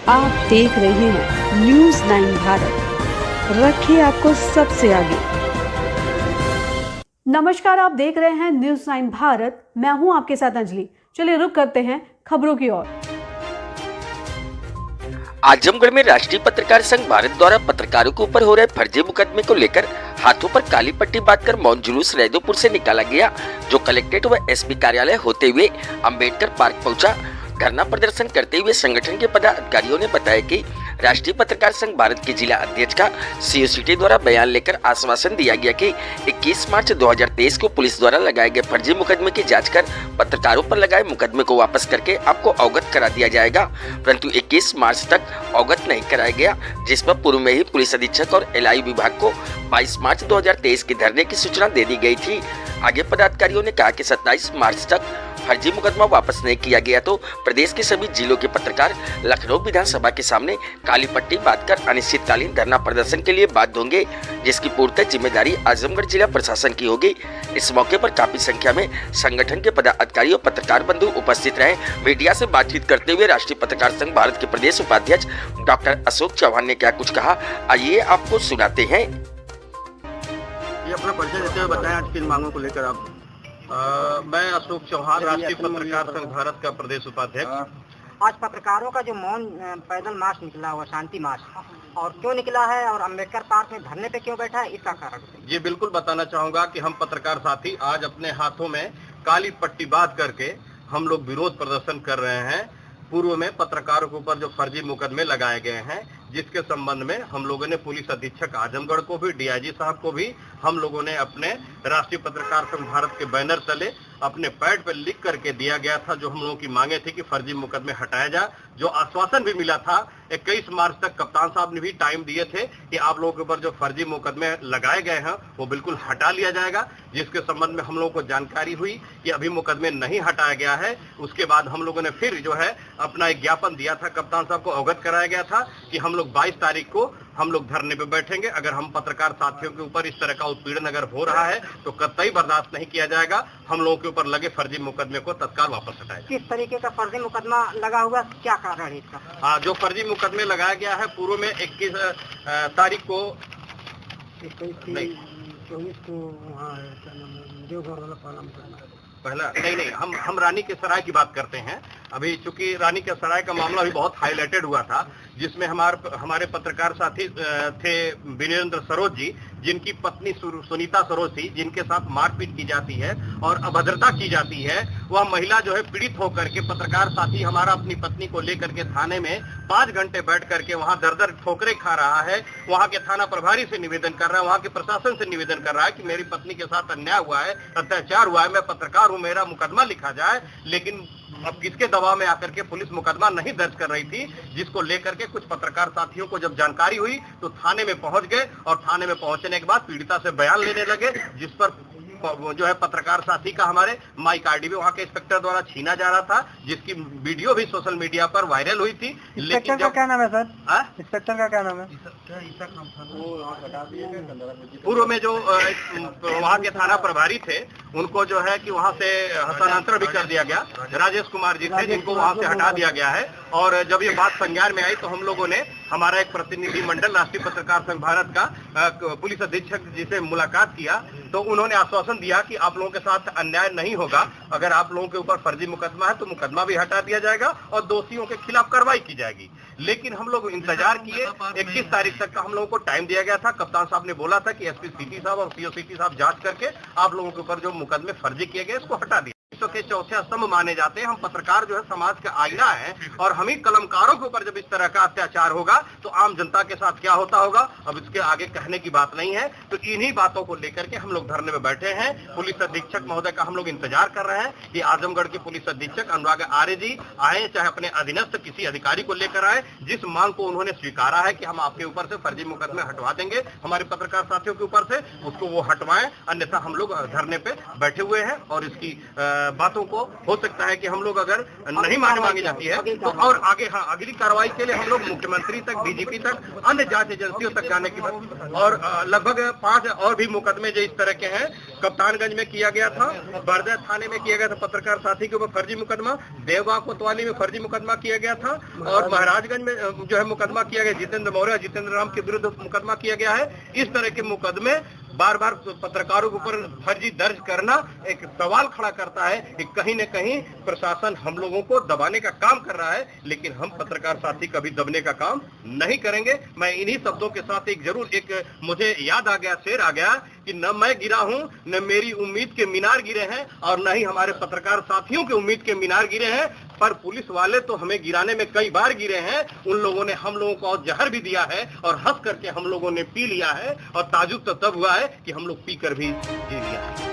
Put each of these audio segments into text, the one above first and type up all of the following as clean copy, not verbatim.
आप देख रहे हैं न्यूज़ 9 भारत, रखिए आपको सबसे आगे। नमस्कार, आप देख रहे हैं न्यूज़ 9 भारत, मैं हूं आपके साथ अंजलि। चलिए रुक करते हैं खबरों की ओर। आजमगढ़ में राष्ट्रीय पत्रकार संघ भारत द्वारा पत्रकारों के ऊपर हो रहे फर्जी मुकदमे को लेकर हाथों पर काली पट्टी बांधकर मौन जुलूस रैदोपुर से निकाला गया, जो कलेक्ट्रेट व एसपी कार्यालय होते हुए अंबेडकर पार्क पहुंचा। धरना प्रदर्शन करते हुए संगठन के पदाधिकारियों ने बताया कि राष्ट्रीय पत्रकार संघ भारत के जिला अध्यक्ष का सीओसीटी द्वारा बयान लेकर आश्वासन दिया गया कि 21 मार्च 2023 को पुलिस द्वारा लगाए गए फर्जी मुकदमे की जांच कर पत्रकारों पर लगाए मुकदमे को वापस करके आपको अवगत करा दिया जाएगा, परंतु 21 मार्च तक अवगत नहीं कराया गया, जिस पर पूर्व में ही पुलिस अधीक्षक और एलआई विभाग को 22 मार्च 2023 के धरने की सूचना दे दी गई थी। आगे पदाधिकारियों ने कहा कि 27 मार्च तक फर्जी मुकदमा वापस नहीं किया गया तो प्रदेश के सभी जिलों के पत्रकार लखनऊ विधानसभा के सामने काली पट्टी बांधकर अनिश्चितकालीन धरना प्रदर्शन के लिए बाध्य होंगे, जिसकी पूर्णतः जिम्मेदारी आजमगढ़ जिला प्रशासन की होगी। इस मौके पर काफी संख्या में संगठन के पदाधिकारी और पत्रकार बंधु उपस्थित रहे। मीडिया से बातचीत करते हुए राष्ट्रीय पत्रकार संघ भारत के प्रदेश उपाध्यक्ष डॉक्टर अशोक चौहान ने क्या कुछ कहा, आइए आपको सुनाते हैं। ये अपना परिचय देते हुए बताएं आज किन मांगों को लेकर आप। मैं अशोक चौहान, राष्ट्रीय पत्रकार संघ भारत का प्रदेश उपाध्यक्ष। आज पत्रकारों का जो मौन पैदल मार्च निकला हुआ, शांति मार्च, और क्यों निकला है और अंबेडकर पार्क में धरने पे क्यों बैठा है, इसका कारण ये बिल्कुल बताना चाहूंगा कि हम पत्रकार साथी आज अपने हाथों में काली पट्टी बांध करके हम लोग विरोध प्रदर्शन कर रहे हैं। पूर्व में पत्रकारों के ऊपर जो फर्जी मुकदमे लगाए गए हैं, जिसके संबंध में हम लोगों ने पुलिस अधीक्षक आजमगढ़ को भी, डीआईजी साहब को भी हम लोगों ने अपने राष्ट्रीय पत्रकार संघ भारत के बैनर तले अपने पैड पर लिख करके दिया गया था। जो हम लोगों की मांगे थी कि फर्जी मुकदमे हटाया जाए, जो आश्वासन भी मिला था 21 मार्च तक कप्तान साहब ने भी टाइम दिए थे कि आप लोगों के ऊपर जो फर्जी मुकदमे लगाए गए हैं वो बिल्कुल हटा लिया जाएगा, जिसके संबंध में हम लोगों को जानकारी हुई कि अभी मुकदमे नहीं हटाया गया है। उसके बाद हम लोगों ने फिर जो है अपना एक ज्ञापन दिया था, कप्तान साहब को अवगत कराया गया था कि हम लोग 22 तारीख को हम लोग धरने पे बैठेंगे। अगर हम पत्रकार साथियों के ऊपर इस तरह का उत्पीड़न अगर हो रहा है तो कतई बर्दाश्त नहीं किया जाएगा। हम लोगों के ऊपर लगे फर्जी मुकदमे को तत्काल वापस हटाएगा। किस तरीके का फर्जी मुकदमा लगा हुआ, क्या कारण है इसका? जो फर्जी मुकदमे लगाया गया है, पूर्व में 21 तारीख को पहला नहीं हम रानी के सराय की बात करते हैं। अभी चूंकि रानी के सराय का मामला भी बहुत हाईलाइटेड हुआ था, जिसमें हमारे पत्रकार साथी थे वीरेंद्र सरोज जी, जिनकी पत्नी सुनीता सरोज थी, जिनके साथ मारपीट की जाती है और अभद्रता की जाती है। वह महिला जो है पीड़ित होकर के पत्रकार साथी हमारा अपनी पत्नी को लेकर के थाने में 5 घंटे बैठ करके वहां दर ठोकरे खा रहा है। वहां के थाना प्रभारी से निवेदन कर रहा है, वहां के प्रशासन से निवेदन कर रहा है कि मेरी पत्नी के साथ अन्याय हुआ है, अत्याचार हुआ है, मैं पत्रकार हूं, मेरा मुकदमा लिखा जाए। लेकिन अब किसके दबाव में आकर के पुलिस मुकदमा नहीं दर्ज कर रही थी, जिसको लेकर के कुछ पत्रकार साथियों को जब जानकारी हुई तो थाने में पहुंच गए और थाने में पहुंचने के बाद पीड़िता से बयान लेने लगे, जिस पर जो है पत्रकार साथी का हमारे माइक आईडी भी वहाँ के इंस्पेक्टर द्वारा छीना जा रहा था, जिसकी वीडियो भी सोशल मीडिया पर वायरल हुई थी। इंस्पेक्टर का क्या नाम है सर? इंस्पेक्टर का क्या नाम है? पूर्व में जो वहाँ के थाना प्रभारी थे, उनको जो है कि वहाँ से हस्तांतरण भी कर दिया गया। राजेश कुमार जी थे, जिनको वहाँ से हटा दिया गया है। और जब ये बात संज्ञान में आई तो हम लोगों ने हमारा एक प्रतिनिधि मंडल राष्ट्रीय पत्रकार संघ भारत का पुलिस अधीक्षक जी से मुलाकात किया, तो उन्होंने आश्वासन दिया कि आप लोगों के साथ अन्याय नहीं होगा। अगर आप लोगों के ऊपर फर्जी मुकदमा है तो मुकदमा भी हटा दिया जाएगा और दोषियों के खिलाफ कार्रवाई की जाएगी। लेकिन हम लोग इंतजार किए, 21 तारीख तक का हम लोगों को टाइम दिया गया था। कप्तान साहब ने बोला था कि एसपी सिटी साहब और सीओ सिटी साहब जांच करके आप लोगों के ऊपर जो मुकदमे फर्जी किए गए इसको हटा दिया। के चौथे स्तंभ माने जाते हैं। हम पत्रकार जो है समाज का आईना है, और हम ही कलमकारों के ऊपर जब इस तरह का अत्याचार होगा तो आम जनता के साथ क्या होता होगा, अब इसके आगे कहने की बात नहीं है। तो इन्हीं बातों को लेकर के हम लोग धरने में बैठे हैं। पुलिस अधीक्षक महोदय का हम लोग इंतजार कर रहे हैं कि आजमगढ़ के पुलिस अधीक्षक अनुराग आर्य जी आए, चाहे अपने अधीनस्थ किसी अधिकारी को लेकर आए। जिस मांग को उन्होंने स्वीकारा है कि हम आपके ऊपर से फर्जी मुकदमे हटवा देंगे हमारे पत्रकार साथियों के ऊपर से, उसको वो हटवाएं, अन्यथा हम लोग धरने पे बैठे हुए हैं। और इसकी बातों को हो सकता है कि हम लोग अगर नहीं मांगी जाती है तो और आगे अगली कार्रवाई के लिए हम लोग मुख्यमंत्री तक, डीजीपी तक, अन्य जांच एजेंसियों तक जाने की बात। और लगभग 5 और भी मुकदमे जो इस तरह के हैं कप्तानगंज में किया गया था, बरदह थाने में किया गया था पत्रकार साथी के ऊपर फर्जी मुकदमा, देवगांव कोतवाली में फर्जी मुकदमा किया गया था और महाराजगंज में जो है मुकदमा किया गया, जितेंद्र मौर्य जितेंद्र राम के विरुद्ध मुकदमा किया गया है। इस तरह के मुकदमे बार बार पत्रकारों के ऊपर फर्जी दर्ज करना एक सवाल खड़ा करता है कि कहीं न कहीं प्रशासन हम लोगों को दबाने का काम कर रहा है, लेकिन हम पत्रकार साथी कभी दबने का काम नहीं करेंगे। मैं इन्हीं शब्दों के साथ एक मुझे याद आ गया, शेर आ गया कि न मैं गिरा हूं, न मेरी उम्मीद के मीनार गिरे हैं और न ही हमारे पत्रकार साथियों के उम्मीद के मीनार गिरे हैं, पर पुलिस वाले तो हमें गिराने में कई बार गिरे हैं। उन लोगों ने हम लोगों को जहर भी दिया है और हंस करके हम लोगों ने पी लिया है और ताजुब तो तब हुआ है कि हम लोग पीकर भी जी लिया है।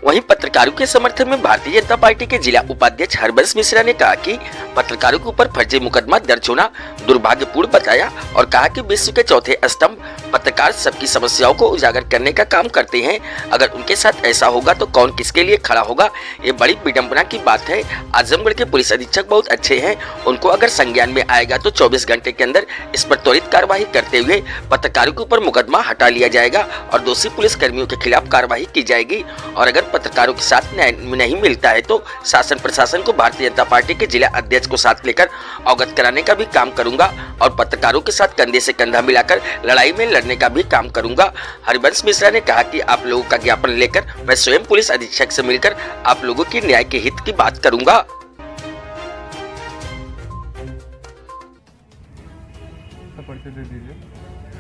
वहीं पत्रकारों के समर्थन में भारतीय जनता पार्टी के जिला उपाध्यक्ष हरबंश मिश्रा ने कहा कि पत्रकारों के ऊपर फर्जी मुकदमा दर्ज होना दुर्भाग्यपूर्ण बताया और कहा कि विश्व के चौथे स्तंभ पत्रकार सबकी समस्याओं को उजागर करने का काम करते हैं। अगर उनके साथ ऐसा होगा तो कौन किसके लिए खड़ा होगा, ये बड़ी विडंबना की बात है। आजमगढ़ के पुलिस अधीक्षक बहुत अच्छे हैं, उनको अगर संज्ञान में आएगा तो 24 घंटे के अंदर इस पर त्वरित कार्रवाई करते हुए पत्रकारों के ऊपर मुकदमा हटा लिया जाएगा और दोषी पुलिस कर्मियों के खिलाफ कार्रवाई की जाएगी। और अगर पत्रकारों के साथ न्याय नहीं मिलता है तो शासन प्रशासन को भारतीय जनता पार्टी के जिला अध्यक्ष को साथ लेकर अवगत कराने का भी काम करूंगा और पत्रकारों के साथ कंधे से कंधा मिलाकर लड़ाई में लड़ने का भी काम करूंगा। हरिवंश मिश्रा ने कहा कि आप लोगों का ज्ञापन लेकर मैं स्वयं पुलिस अधीक्षक से मिलकर आप लोगों की न्याय के हित की बात करूंगा।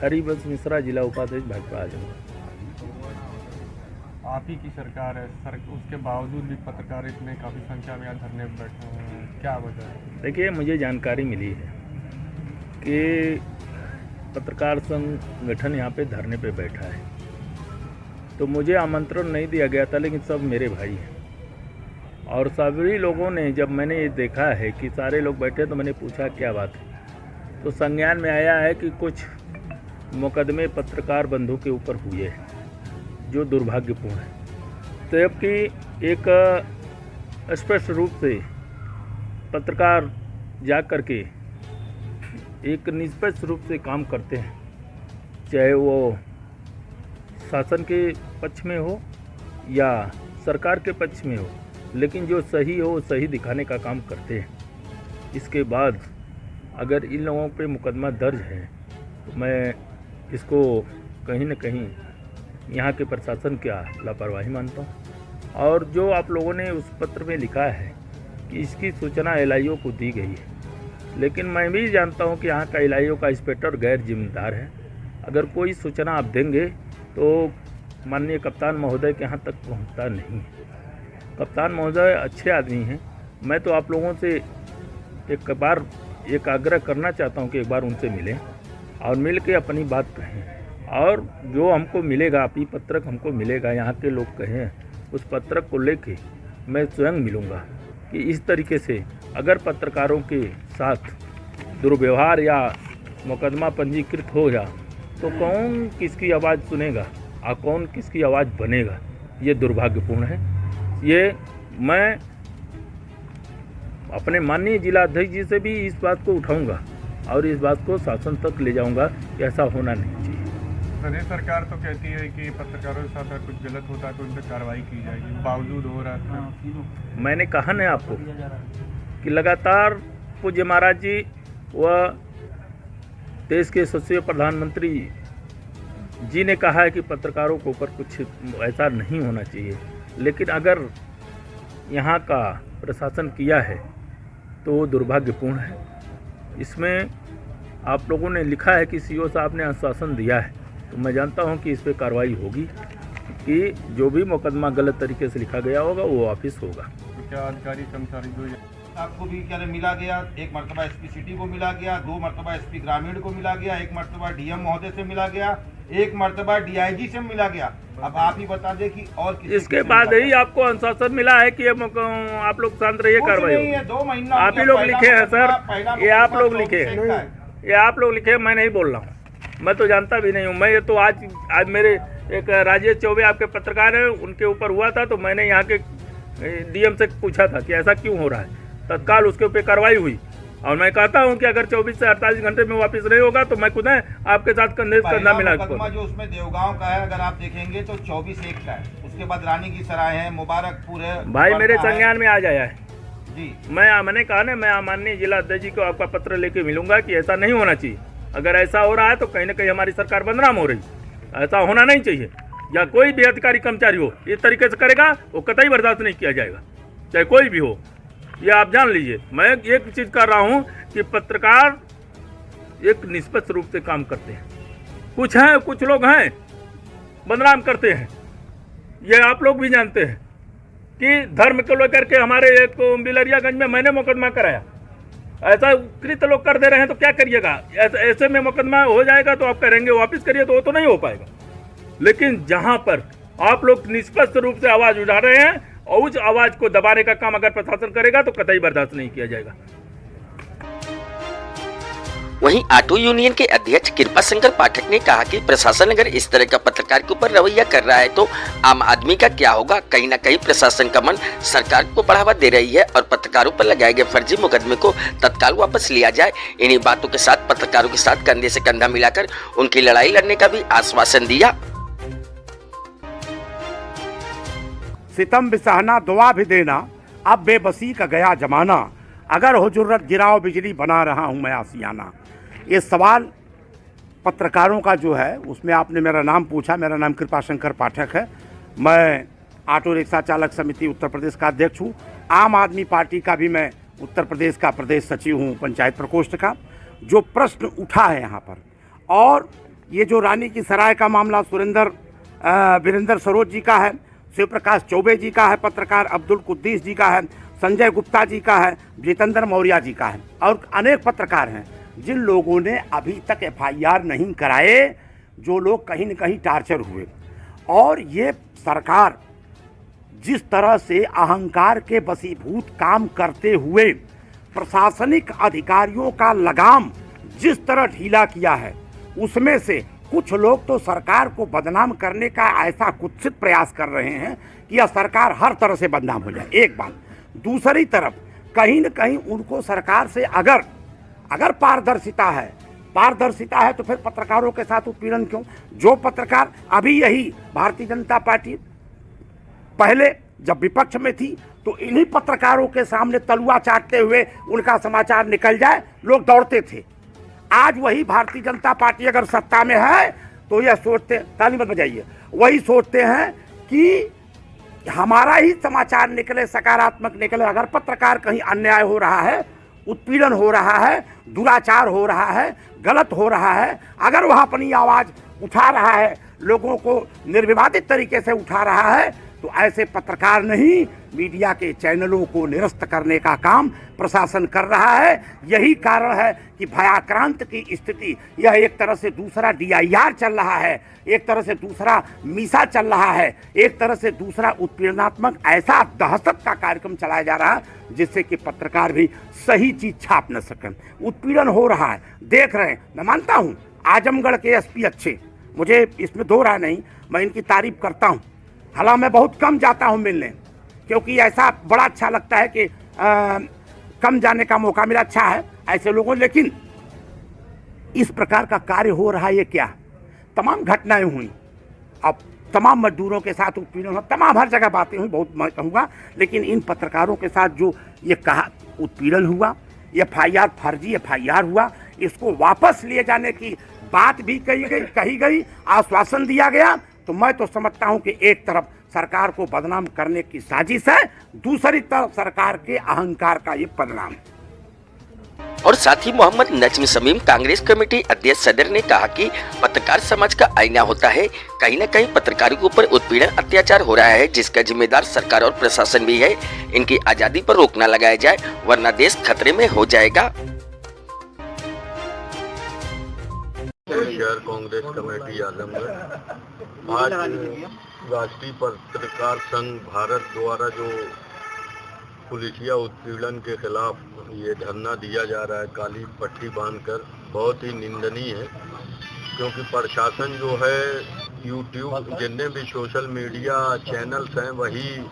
हरिवंश मिश्रा, जिला उपाध्यक्ष भाजपा आजमगढ़। आप ही की सरकार है, उसके बावजूद भी पत्रकार इतने काफ़ी संख्या में यहाँ धरने पर बैठे हुए हैं, क्या वजह है? देखिए, मुझे जानकारी मिली है कि पत्रकार संगठन यहाँ पे धरने पे बैठा है, तो मुझे आमंत्रण नहीं दिया गया था, लेकिन सब मेरे भाई हैं और सभी लोगों ने, जब मैंने ये देखा है कि सारे लोग बैठे तो मैंने पूछा क्या बात है, तो संज्ञान में आया है कि कुछ मुकदमे पत्रकार बंधु के ऊपर हुए हैं जो दुर्भाग्यपूर्ण है। तो जबकि एक स्पष्ट रूप से पत्रकार जा कर के एक निष्पक्ष रूप से काम करते हैं, चाहे वो शासन के पक्ष में हो या सरकार के पक्ष में हो, लेकिन जो सही हो वो सही दिखाने का काम करते हैं। इसके बाद अगर इन लोगों पे मुकदमा दर्ज है तो मैं इसको कहीं न कहीं यहाँ के प्रशासन क्या लापरवाही मानता हूँ। और जो आप लोगों ने उस पत्र में लिखा है कि इसकी सूचना एलआईओ को दी गई है, लेकिन मैं भी जानता हूँ कि यहाँ का एलआईओ का इंस्पेक्टर गैर जिम्मेदार है। अगर कोई सूचना आप देंगे तो माननीय कप्तान महोदय के यहाँ तक पहुँचता नहीं है। कप्तान महोदय अच्छे आदमी हैं, मैं तो आप लोगों से एक बार एक आग्रह करना चाहता हूँ कि एक बार उनसे मिलें और मिल के अपनी बात कहें, और जो हमको मिलेगा, आप ही पत्रक हमको मिलेगा, यहाँ के लोग कहें, उस पत्रक को लेके मैं स्वयं मिलूँगा कि इस तरीके से अगर पत्रकारों के साथ दुर्व्यवहार या मुकदमा पंजीकृत हो जा तो कौन किसकी आवाज़ सुनेगा और कौन किसकी आवाज़ बनेगा, ये दुर्भाग्यपूर्ण है। ये मैं अपने माननीय जिला अध्यक्ष जी से भी इस बात को उठाऊंगा और इस बात को शासन तक ले जाऊंगा कि ऐसा होना नहीं चाहिए। प्रदेश सरकार तो कहती है कि पत्रकारों के साथ अगर कुछ गलत होता है तो उन पर कार्रवाई की जाएगी, बावजूद हो रहा है। मैंने कहा ना आपको कि लगातार पूज्य महाराज जी व देश के यशस्वी प्रधानमंत्री जी ने कहा है कि पत्रकारों के ऊपर कुछ ऐसा नहीं होना चाहिए, लेकिन अगर यहाँ का प्रशासन किया है तो वो दुर्भाग्यपूर्ण है। इसमें आप लोगों ने लिखा है कि सीओ साहब ने आश्वासन दिया है, तो मैं जानता हूं कि इस पर कार्रवाई होगी कि जो भी मुकदमा गलत तरीके से लिखा गया होगा वो वापस होगा। तो क्या अधिकारी कर्मचारी जो आपको भी क्या मिला गया, एक मरतबा एसपी सिटी को मिला गया, 2 मरतबा एसपी ग्रामीण को मिला गया, 1 मरतबा डीएम महोदय से मिला गया, 1 मरतबा डीआईजी से मिला गया। अब आप ही बता दें कि और इसके बाद ही आपको अनुशासन मिला है कि आप लोग शांत रहिए, कार्रवाई 2 महीना आप ही लोग लिखे हैं सर, ये आप लोग लिखे, ये आप लोग लिखे, मैं नहीं बोल रहा हूँ, मैं तो जानता भी नहीं हूँ। मैं तो आज मेरे एक राजेश चौबे आपके पत्रकार हैं, उनके ऊपर हुआ था, तो मैंने यहाँ के डीएम से पूछा था कि ऐसा क्यों हो रहा है, तत्काल उसके ऊपर कार्रवाई हुई और मैं कहता हूं कि अगर 24 से 48 घंटे में वापस नहीं होगा तो मैं खुद आपके साथ कंधे से कंधा मिला मुकदमा जो उसमें देवगांव का है, अगर आप देखेंगे तो 24/1 का है। उसके बाद रानी की सराय है, मुबारकपुर है। भाई मेरे संज्ञान में आ जाया है जी। मैंने कहा ना, मैं माननीय जिला अध्यक्ष जी को आपका पत्र लेके मिलूंगा कि ऐसा नहीं होना चाहिए। अगर ऐसा हो रहा है तो कहीं ना कहीं हमारी सरकार बदनाम हो रही, ऐसा होना नहीं चाहिए। या कोई भी अधिकारी कर्मचारी हो इस तरीके से करेगा वो कतई बर्दाश्त नहीं किया जाएगा, चाहे कोई भी हो। ये आप जान लीजिए। मैं एक चीज़ कर रहा हूँ कि पत्रकार एक निष्पक्ष रूप से काम करते हैं। कुछ लोग हैं बदनाम करते हैं, ये आप लोग भी जानते हैं कि धर्म को लेकर के हमारे एक बिलरियागंज में मैंने मुकदमा कराया। ऐसा कृत्य लोग कर दे रहे हैं तो क्या करिएगा? ऐसे में मुकदमा हो जाएगा तो आप करेंगे वापस करिए तो वो तो नहीं हो पाएगा। लेकिन जहां पर आप लोग निष्पक्ष रूप से आवाज उठा रहे हैं और उस आवाज को दबाने का काम अगर प्रशासन करेगा तो कतई बर्दाश्त नहीं किया जाएगा। वहीं ऑटो यूनियन के अध्यक्ष कृपा शंकर पाठक ने कहा कि प्रशासन अगर इस तरह का पत्रकार के ऊपर रवैया कर रहा है तो आम आदमी का क्या होगा। कहीं ना कहीं प्रशासन का मन सरकार को बढ़ावा दे रही है और पत्रकारों पर लगाए गए फर्जी मुकदमे को तत्काल वापस लिया जाए। इन्हीं बातों के साथ पत्रकारों के साथ कंधे से कंधा मिलाकर उनकी लड़ाई लड़ने का भी आश्वासन दिया। सितम भी सहना, दुआ भी देना, अब बेबसी का गया जमाना, अगर हो जुर्रत गिराओ बिजली, बना रहा हूं मैं आसियाना। ये सवाल पत्रकारों का जो है उसमें आपने मेरा नाम पूछा। मेरा नाम कृपा शंकर पाठक है। मैं ऑटो रिक्शा चालक समिति उत्तर प्रदेश का अध्यक्ष हूँ। आम आदमी पार्टी का भी मैं उत्तर प्रदेश का प्रदेश सचिव हूँ, पंचायत प्रकोष्ठ का। जो प्रश्न उठा है यहाँ पर, और ये जो रानी की सराय का मामला वीरेंद्र सरोज जी का है, शिव प्रकाश चौबे जी का है, पत्रकार अब्दुल कुद्दीस जी का है, संजय गुप्ता जी का है, जितेंद्र मौर्य जी का है, और अनेक पत्रकार हैं जिन लोगों ने अभी तक FIR नहीं कराए, जो लोग कहीं न कहीं टार्चर हुए। और ये सरकार जिस तरह से अहंकार के वशीभूत काम करते हुए प्रशासनिक अधिकारियों का लगाम जिस तरह ढीला किया है, उसमें से कुछ लोग तो सरकार को बदनाम करने का ऐसा कुत्सित प्रयास कर रहे हैं कि यह सरकार हर तरह से बदनाम हो जाए। एक बात। दूसरी तरफ कहीं न कहीं उनको सरकार से अगर पारदर्शिता है तो फिर पत्रकारों के साथ उत्पीड़न क्यों? जो पत्रकार अभी यही भारतीय जनता पार्टी पहले जब विपक्ष में थी तो इन्हीं पत्रकारों के सामने तलुआ चाटते हुए उनका समाचार निकल जाए लोग दौड़ते थे। आज वही भारतीय जनता पार्टी अगर सत्ता में है तो यह सोचते, ताली मत बजाइए, वही सोचते हैं कि हमारा ही समाचार निकले, सकारात्मक निकले। अगर पत्रकार कहीं अन्याय हो रहा है, उत्पीड़न हो रहा है, दुराचार हो रहा है, गलत हो रहा है, अगर वह अपनी आवाज़ उठा रहा है, लोगों को निर्विवादित तरीके से उठा रहा है, तो ऐसे पत्रकार नहीं, मीडिया के चैनलों को निरस्त करने का काम प्रशासन कर रहा है। यही कारण है कि भयाक्रांत की स्थिति, यह एक तरह से दूसरा DIR चल रहा है, एक तरह से दूसरा मीसा चल रहा है, एक तरह से दूसरा उत्पीड़नात्मक ऐसा दहशत का कार्यक्रम चलाया जा रहा है जिससे कि पत्रकार भी सही चीज़ छाप न सकें। उत्पीड़न हो रहा है, देख रहे हैं। मैं मानता हूँ आजमगढ़ के SP अच्छे, मुझे इसमें दो राय नहीं, मैं इनकी तारीफ करता हूँ। हालांकि मैं बहुत कम जाता हूँ मिलने, क्योंकि ऐसा बड़ा अच्छा लगता है कि कम जाने का मौका मिला, अच्छा है ऐसे लोगों। लेकिन इस प्रकार का कार्य हो रहा है, ये क्या? तमाम घटनाएं हुई, अब तमाम मजदूरों के साथ उत्पीड़न हुआ, तमाम हर जगह बातें हुई, बहुत मैं कहूँगा। लेकिन इन पत्रकारों के साथ जो ये कहा उत्पीड़न हुआ, FIR फर्जी FIR हुआ, इसको वापस लिए जाने की बात भी कही गई, आश्वासन दिया गया। तो मैं तो समझता हूं कि एक तरफ सरकार को बदनाम करने की साजिश है, दूसरी तरफ सरकार के अहंकार का ये परिणाम है। और साथ ही मोहम्मद नजम शमीम कांग्रेस कमेटी अध्यक्ष सदर ने कहा कि पत्रकार समाज का आईना होता है। कहीं न कहीं पत्रकारों के ऊपर उत्पीड़न अत्याचार हो रहा है, जिसका जिम्मेदार सरकार और प्रशासन भी है। इनकी आजादी पर रोक न लगाया जाए वरना देश खतरे में हो जाएगा। शहर कांग्रेस कमेटी आजमगढ़ आज राष्ट्रीय पत्रकार संघ भारत द्वारा जो पुलिसिया उत्पीड़न के खिलाफ ये धरना दिया जा रहा है काली पट्टी बांधकर, बहुत ही निंदनीय है। क्योंकि प्रशासन जो है, यूट्यूब जितने भी सोशल मीडिया चैनल्स हैं, वही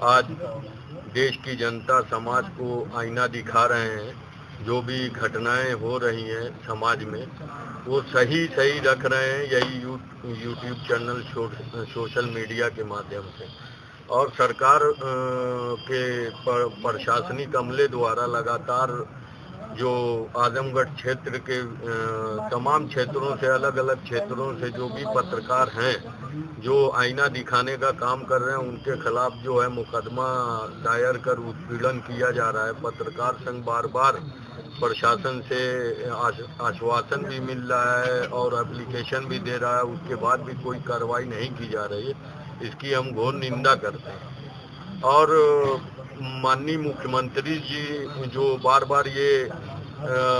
आज देश की जनता समाज को आईना दिखा रहे हैं। जो भी घटनाएं हो रही हैं समाज में वो सही रख रहे हैं यही यूट्यूब चैनल सोशल मीडिया के माध्यम से। और सरकार के प्रशासनिक अमले द्वारा लगातार जो आजमगढ़ क्षेत्र के तमाम क्षेत्रों से अलग अलग क्षेत्रों से जो भी पत्रकार हैं जो आईना दिखाने का काम कर रहे हैं उनके खिलाफ जो है मुकदमा दायर कर उत्पीड़न किया जा रहा है। पत्रकार संघ बार बार प्रशासन से आश्वासन भी मिल रहा है और एप्लीकेशन भी दे रहा है, उसके बाद भी कोई कार्रवाई नहीं की जा रही है। इसकी हम घोर निंदा करते हैं। और माननीय मुख्यमंत्री जी जो बार बार ये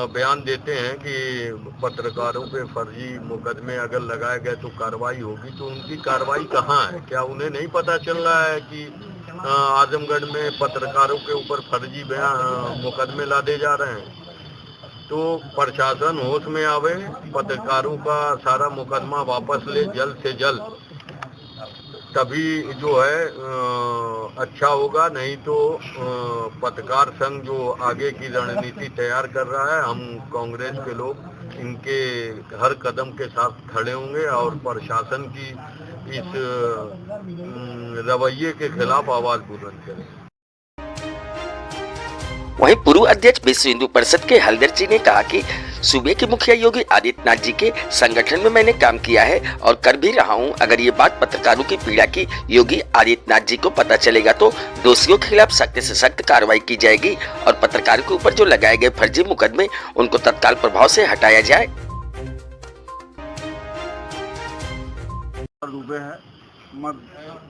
बयान देते हैं कि पत्रकारों पे फर्जी मुकदमे अगर लगाए गए तो कार्रवाई होगी, तो उनकी कार्रवाई कहाँ है? क्या उन्हें नहीं पता चल रहा है कि आजमगढ़ में पत्रकारों के ऊपर फर्जी मुकदमे लादे जा रहे हैं? तो प्रशासन होश में आवे, पत्रकारों का सारा मुकदमा वापस ले जल्द से जल्द, तभी जो है अच्छा होगा। नहीं तो पत्रकार संघ जो आगे की रणनीति तैयार कर रहा है, हम कांग्रेस के लोग इनके हर कदम के साथ खड़े होंगे और प्रशासन की इस रवैये के खिलाफ आवाज बुलंद करेंगे। वहीं पूर्व अध्यक्ष विश्व हिंदू परिषद के हलदर जी ने कहा कि सूबे के मुखिया योगी आदित्यनाथ जी के संगठन में मैंने काम किया है और कर भी रहा हूं। अगर ये बात पत्रकारों की पीड़ा की योगी आदित्यनाथ जी को पता चलेगा तो दोषियों के खिलाफ सख्त से सख्त कार्रवाई की जाएगी और पत्रकारों के ऊपर जो लगाए गए फर्जी मुकदमे उनको तत्काल प्रभाव से हटाया जाए। मैं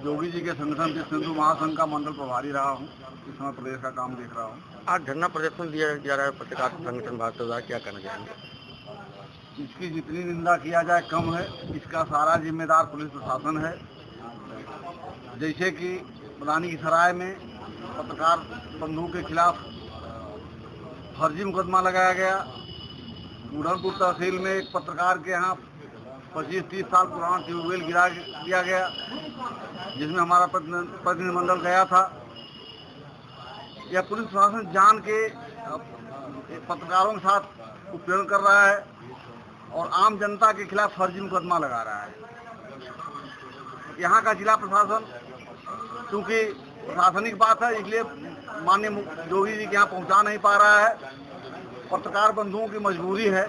योगी जी के संगठन के सिंधु महासंघ का मंडल प्रभारी रहा हूँ, इस समय प्रदेश का काम देख रहा हूँ। आज धरना प्रदर्शन दिया जा रहा है पत्रकार संगठन भारत द्वारा, क्या कहना चाहेंगे? इसकी जितनी निंदा किया जाए कम है। इसका सारा जिम्मेदार पुलिस प्रशासन है। जैसे कि रानीसराय में पत्रकार बंधुओं के खिलाफ फर्जी मुकदमा लगाया गया। उधमपुर तहसील में एक पत्रकार के यहाँ 25-30 साल पुराना ट्यूबवेल गिरा दिया गया, जिसमें हमारा प्रतिनिधिमंडल गया था। यह पुलिस प्रशासन जान के पत्रकारों के साथ उत्पीड़न कर रहा है और आम जनता के खिलाफ फर्जी मुकदमा लगा रहा है। यहाँ का जिला प्रशासन क्योंकि प्रशासनिक बात है, इसलिए माननीय योगी जी के यहाँ पहुँचा नहीं पा रहा है। पत्रकार बंधुओं की मजबूरी है,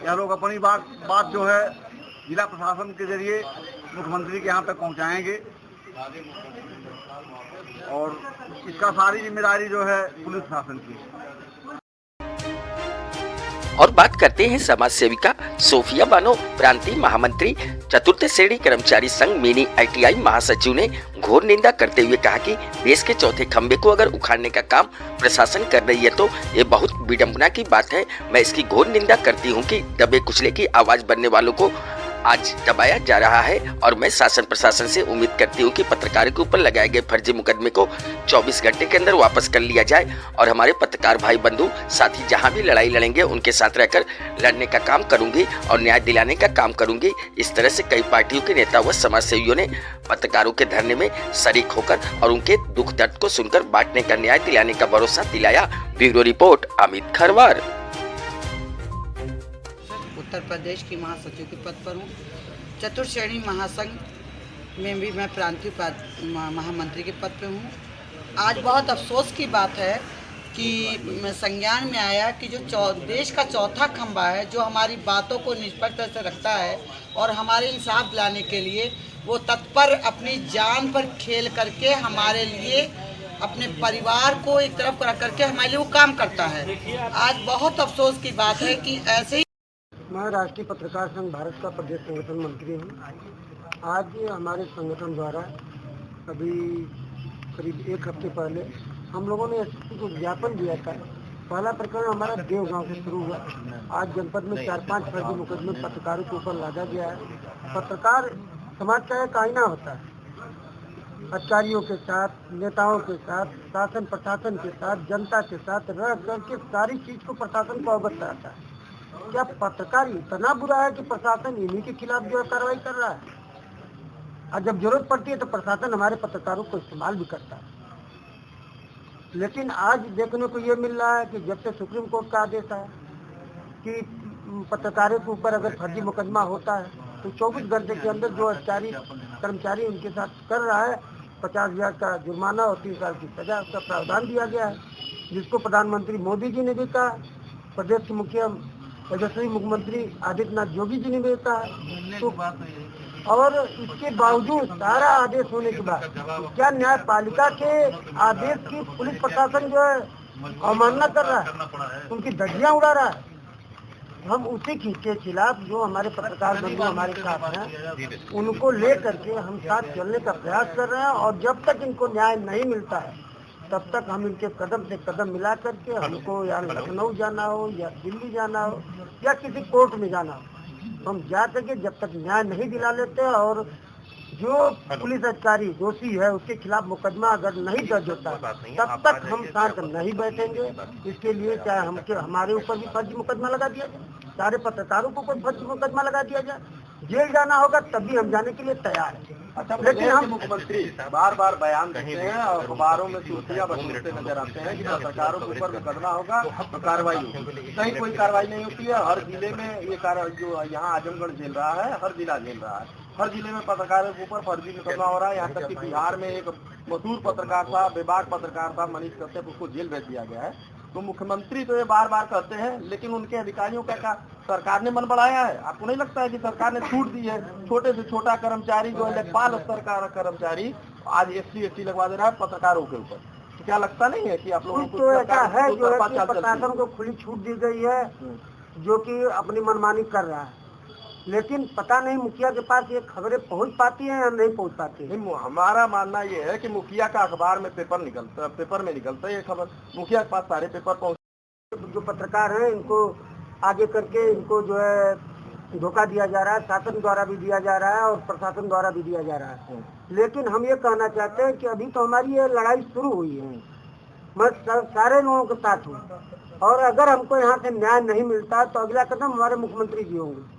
यह लोग अपनी बात जो है जिला प्रशासन के जरिए मुख्यमंत्री के यहाँ तक पहुँचाएंगे और इसका सारी जिम्मेदारी जो है पुलिस प्रशासन की। और बात करते हैं समाज सेविका सोफिया बानो, प्रांतीय महामंत्री, चतुर्थ श्रेणी कर्मचारी संघ मिनी ITI महासचिव ने घोर निंदा करते हुए कहा कि देश के चौथे खंबे को अगर उखाड़ने का काम प्रशासन कर रही है तो ये बहुत विडंबना की बात है। मैं इसकी घोर निंदा करती हूँ कि दबे कुचले की आवाज बनने वालों को आज दबाया जा रहा है और मैं शासन प्रशासन से उम्मीद करती हूँ कि पत्रकारों के ऊपर लगाए गए फर्जी मुकदमे को 24 घंटे के अंदर वापस कर लिया जाए और हमारे पत्रकार भाई बंधु साथी जहाँ भी लड़ाई लड़ेंगे उनके साथ रहकर लड़ने का काम करूंगी और न्याय दिलाने का काम करूंगी। इस तरह से कई पार्टियों के नेता व समाज सेवियों ने पत्रकारों के धरने में शरीक होकर और उनके दुख दर्द को सुनकर बांटने का न्याय दिलाने का भरोसा दिलाया। Bureau report Amit Kharwar. उत्तर प्रदेश की महासचिव के पद पर हूँ। चतुर्थ श्रेणी महासंघ में भी मैं प्रांतीय महामंत्री के पद पे हूँ। आज बहुत अफसोस की बात है कि संज्ञान में आया कि जो देश का चौथा खंभा है, जो हमारी बातों को निष्पक्ष से रखता है और हमारे इंसाफ दिलाने के लिए वो तत्पर अपनी जान पर खेल करके हमारे लिए, अपने परिवार को एक तरफ रख करके हमारे लिए वो काम करता है। आज बहुत अफसोस की बात है कि ऐसे ही मैं राष्ट्रीय पत्रकार संघ भारत का प्रदेश संगठन मंत्री हूँ। आज हमारे संगठन द्वारा अभी करीब 1 हफ्ते पहले हम लोगों ने एसपी को ज्ञापन दिया था। पहला प्रकरण हमारा देव गांव से शुरू हुआ। आज जनपद में 4-5 फर्जी मुकदमे पत्रकारों के ऊपर लादा गया है। पत्रकार समाज का एक आईना होता है। अधिकारियों के साथ, नेताओं के साथ, शासन प्रशासन के साथ, जनता के साथ रह करके सारी चीज को प्रशासन को अवगत कराता है। क्या पत्रकार इतना बुरा है कि प्रशासन इन्हीं के खिलाफ जो है कार्रवाई कर रहा है? और जब जरूरत पड़ती है तो प्रशासन हमारे पत्रकारों को इस्तेमाल भी करता है। लेकिन आज देखने को ये मिल रहा है कि जब से सुप्रीम कोर्ट का आदेश है कि पत्रकारों के ऊपर अगर फर्जी मुकदमा होता है तो 24 घंटे के अंदर जो अधिकारी कर्मचारी उनके साथ कर रहा है 50,000 का जुर्माना और 3 साल की सजा उसका प्रावधान दिया गया है, जिसको प्रधानमंत्री मोदी जी ने भी कहा, प्रदेश के मुख्य यशस्वी मुख्यमंत्री आदित्यनाथ योगी जी ने भी कहा। तो और इसके बावजूद सारा आदेश होने के बाद क्या न्यायपालिका के आदेश की पुलिस प्रशासन जो है अवमानना कर रहा है, उनकी धज्जियां उड़ा रहा है। हम उसी के खिलाफ जो हमारे पत्रकार बंधु हमारे साथ हैं उनको ले करके हम साथ चलने का प्रयास कर रहे हैं, और जब तक इनको न्याय नहीं मिलता है तब तक हम इनके कदम से कदम मिला करके हमको या लखनऊ जाना हो या दिल्ली जाना हो या किसी कोर्ट में जाना हो, हम जा करके जब तक न्याय नहीं दिला लेते और जो पुलिस अधिकारी दोषी है उसके खिलाफ मुकदमा अगर नहीं दर्ज होता तब तक हम शांत नहीं बैठेंगे। इसके लिए चाहे हमारे ऊपर भी फर्जी मुकदमा लगा दिया जाए, सारे पत्रकारों को कोई फर्जी मुकदमा लगा दिया जाए, जेल जाना होगा तब भी हम जाने के लिए तैयार हैं। लेकिन हम मुख्यमंत्री बार बार बयान देते हैं और अखबारों में सुर्खियां बटोरते नजर आते हैं कि पत्रकारों के ऊपर मुकदमा होगा तो कार्रवाई होगी, कहीं कोई कार्रवाई नहीं होती है। हर जिले में ये जो यहाँ आजमगढ़ झेल रहा है, हर जिला झेल रहा है, हर जिले में पत्रकारों के ऊपर फर्जी मुकदमा हो रहा है। यहाँ तक कि बिहार में एक मशहूर पत्रकार था, बेबाक पत्रकार था मनीष कश्यप, उसको जेल भेज दिया गया है। तो मुख्यमंत्री तो ये बार बार कहते हैं, लेकिन उनके अधिकारियों का सरकार ने मन बढ़ाया है। आपको नहीं लगता है कि सरकार ने छूट दी है? छोटे से छोटा कर्मचारी जो है लेखपाल स्तर का कर्मचारी आज SC लगवा दे रहा है पत्रकारों के ऊपर। तो क्या लगता नहीं है कि आप लोगों को तो ऐसा है जो है कि प्रशासन को खुली छूट दी गई है जो कि अपनी मनमानी कर रहा है, लेकिन पता नहीं मुखिया के पास ये खबरें पहुंच पाती हैं या नहीं पहुंच पाती है। हमारा मानना ये है कि मुखिया का अखबार में पेपर में निकलता है ये खबर, मुखिया के पास सारे पेपर पहुंच। जो पत्रकार हैं इनको आगे करके इनको जो है धोखा दिया जा रहा है, शासन द्वारा भी दिया जा रहा है और प्रशासन द्वारा भी दिया जा रहा है। लेकिन हम ये कहना चाहते हैं कि अभी तो हमारी ये लड़ाई शुरू हुई है, मैं सारे लोगों के साथ हूँ, और अगर हमको यहाँ से न्याय नहीं मिलता तो अगला कदम हमारे मुख्यमंत्री जी होंगे।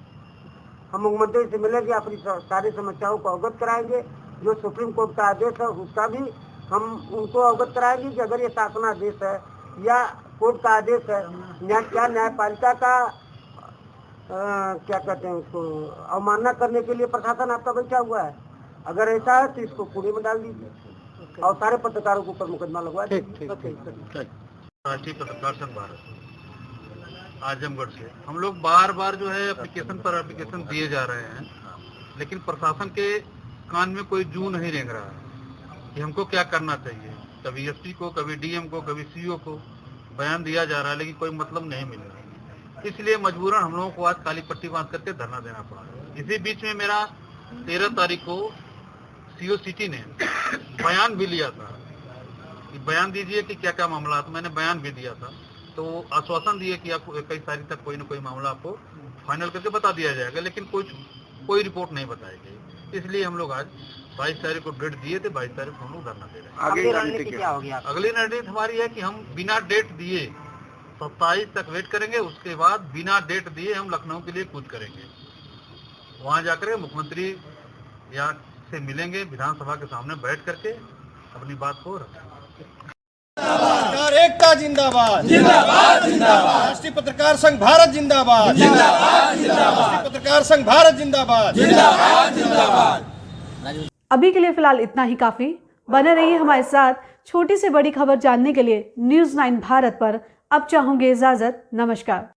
हम मुख्यमंत्री से मिलेंगे, अपनी सारी समस्याओं को अवगत कराएंगे। जो सुप्रीम कोर्ट का आदेश है उसका भी हम उनको अवगत कराएंगे कि अगर ये शासनादेश है या कोर्ट का आदेश है, क्या न्यायपालिका का क्या कहते हैं उसको अवमानना करने के लिए प्रशासन आपका बैठा हुआ है। अगर ऐसा है तो इसको पुणे में डाल दीजिए और सारे पत्रकारों के ऊपर मुकदमा लगवा दीजिए। राष्ट्रीय पत्रकार संघ भारत आजमगढ़ से हम लोग बार बार जो है एप्लीकेशन दिए जा रहे हैं, लेकिन प्रशासन के कान में कोई जू नहीं रेंग रहा है कि हमको क्या करना चाहिए। कभी SP को, कभी DM को, कभी CO को बयान दिया जा रहा है, लेकिन कोई मतलब नहीं मिल रहा है। इसलिए मजबूरन हम लोगों को आज काली पट्टी बांध करके धरना देना पड़ा। इसी बीच में मेरा 13 तारीख को CO सिटी ने बयान भी लिया था कि बयान दीजिए कि क्या क्या मामला, तो मैंने बयान भी दिया था। तो आश्वासन दिए कि आपको 21 तारीख तक कोई न कोई मामला आपको फाइनल करके बता दिया जाएगा, लेकिन कोई रिपोर्ट नहीं बताई गई। इसलिए हम लोग आज 22 तारीख को डेट दिए थे, 22 तारीख को हम लोग धरना दे रहे हैं। अगली रणनीति क्या होगी? अगली रणनीति हमारी है कि हम बिना डेट दिए 27 तक वेट करेंगे, उसके बाद बिना डेट दिए हम लखनऊ के लिए कूच करेंगे। वहाँ जाकर मुख्यमंत्री या से मिलेंगे, विधानसभा के सामने बैठ करके अपनी बात को रखेंगे। पत्रकार एकता जिंदाबाद, जिंदाबाद जिंदाबाद। राष्ट्रीय पत्रकार संघ भारत जिंदाबाद, जिंदाबाद जिंदाबाद। राष्ट्रीय पत्रकार संघ भारत जिंदाबाद, जिंदाबाद जिंदाबाद। अभी के लिए फिलहाल इतना ही काफी। बने रहिए हमारे साथ। छोटी से बड़ी खबर जानने के लिए News 9 भारत पर अब चाहूंगी इजाजत। नमस्कार।